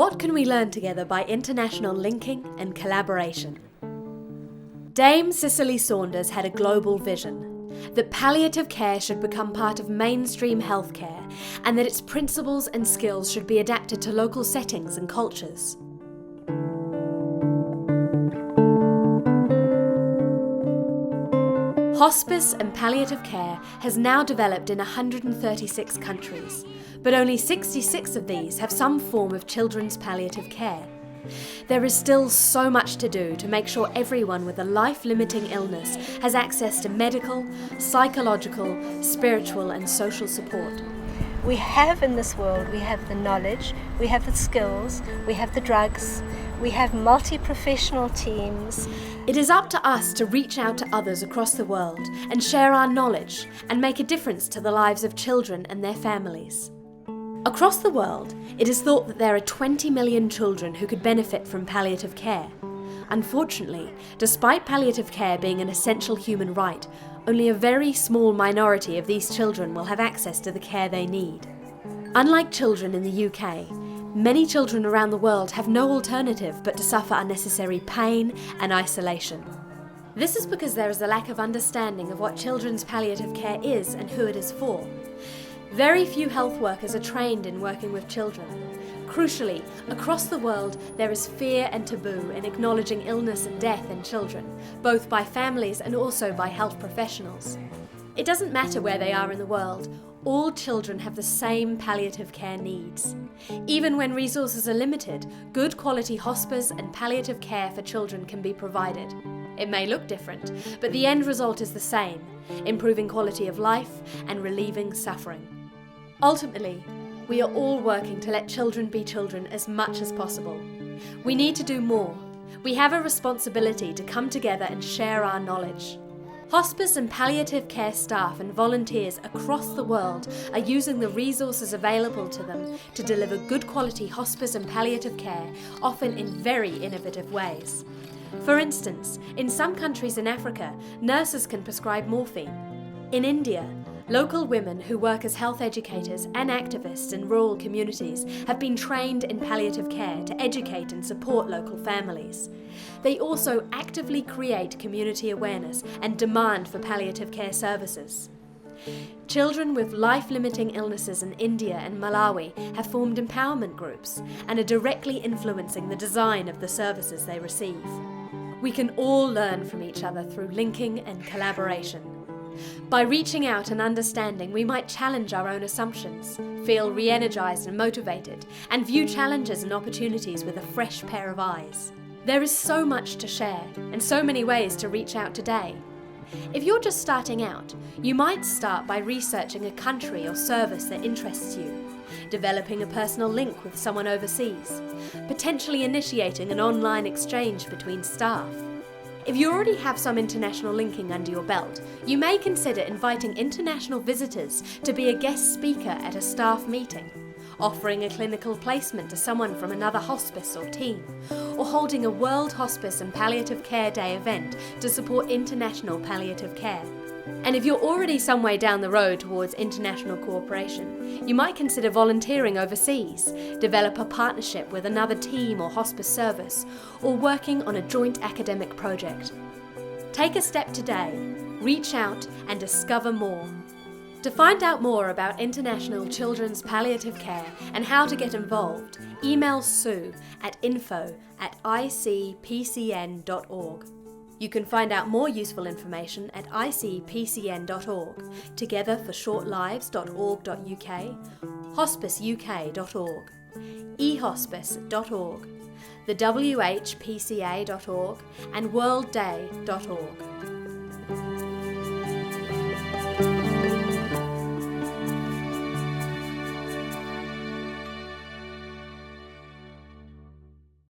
What can we learn together by international linking and collaboration? Dame Cicely Saunders had a global vision that palliative care should become part of mainstream healthcare and that its principles and skills should be adapted to local settings and cultures. Hospice and palliative care has now developed in 136 countries, but only 66 of these have some form of children's palliative care. There is still so much to do to make sure everyone with a life-limiting illness has access to medical, psychological, spiritual and social support. We have in this world, we have the knowledge, we have the skills, we have the drugs, we have multi-professional teams. It is up to us to reach out to others across the world and share our knowledge and make a difference to the lives of children and their families. Across the world, it is thought that there are 20 million children who could benefit from palliative care. Unfortunately, despite palliative care being an essential human right, only a very small minority of these children will have access to the care they need. Unlike children in the UK, many children around the world have no alternative but to suffer unnecessary pain and isolation. This is because there is a lack of understanding of what children's palliative care is and who it is for. Very few health workers are trained in working with children. Crucially, across the world, there is fear and taboo in acknowledging illness and death in children, both by families and also by health professionals. It doesn't matter where they are in the world, all children have the same palliative care needs. Even when resources are limited, good quality hospice and palliative care for children can be provided. It may look different, but the end result is the same, improving quality of life and relieving suffering. Ultimately, we are all working to let children be children as much as possible. We need to do more. We have a responsibility to come together and share our knowledge. Hospice and palliative care staff and volunteers across the world are using the resources available to them to deliver good quality hospice and palliative care, often in very innovative ways. For instance, in some countries in Africa, nurses can prescribe morphine. In India, local women who work as health educators and activists in rural communities have been trained in palliative care to educate and support local families. They also actively create community awareness and demand for palliative care services. Children with life-limiting illnesses in India and Malawi have formed empowerment groups and are directly influencing the design of the services they receive. We can all learn from each other through linking and collaboration. By reaching out and understanding, we might challenge our own assumptions, feel re-energized and motivated, and view challenges and opportunities with a fresh pair of eyes. There is so much to share, and so many ways to reach out today. If you're just starting out, you might start by researching a country or service that interests you, developing a personal link with someone overseas, potentially initiating an online exchange between staff. If you already have some international linking under your belt, you may consider inviting international visitors to be a guest speaker at a staff meeting, offering a clinical placement to someone from another hospice or team, or holding a World Hospice and Palliative Care Day event to support international palliative care. And if you're already some way down the road towards international cooperation, you might consider volunteering overseas, develop a partnership with another team or hospice service, or working on a joint academic project. Take a step today, reach out and discover more. To find out more about international children's palliative care and how to get involved, email Sue at info@icpcn.org. You can find out more useful information at icpcn.org, togetherforshortlives.org.uk, hospiceuk.org, ehospice.org, the WHPCA.org and worldday.org.